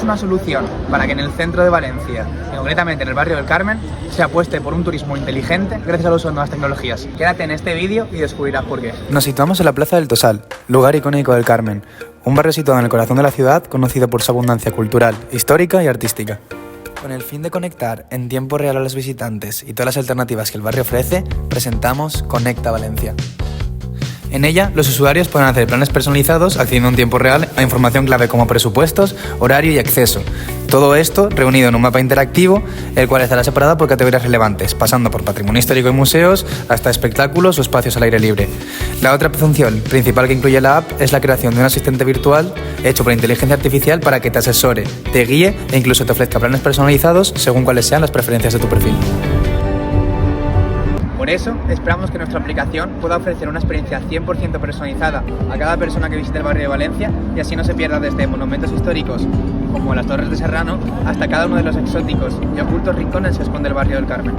buscamos una solución para que en el centro de Valencia, y concretamente en el barrio del Carmen, se apueste por un turismo inteligente gracias al uso de nuevas tecnologías. Quédate en este vídeo y descubrirás por qué. Nos situamos en la Plaza del Tosal, lugar icónico del Carmen, un barrio situado en el corazón de la ciudad conocido por su abundancia cultural, histórica y artística. Con el fin de conectar en tiempo real a los visitantes y todas las alternativas que el barrio ofrece, presentamos Conecta Valencia. En ella, los usuarios pueden hacer planes personalizados accediendo en tiempo real a información clave como presupuestos, horario y acceso. Todo esto reunido en un mapa interactivo, el cual estará separado por categorías relevantes, pasando por patrimonio histórico y museos, hasta espectáculos o espacios al aire libre. La otra función principal que incluye la app es la creación de un asistente virtual hecho por inteligencia artificial para que te asesore, te guíe e incluso te ofrezca planes personalizados según cuáles sean las preferencias de tu perfil. Por eso, esperamos que nuestra aplicación pueda ofrecer una experiencia 100% personalizada a cada persona que visite el barrio de Valencia y así no se pierda desde monumentos históricos como las Torres de Serrano hasta cada uno de los exóticos y ocultos rincones que esconde el barrio del Carmen.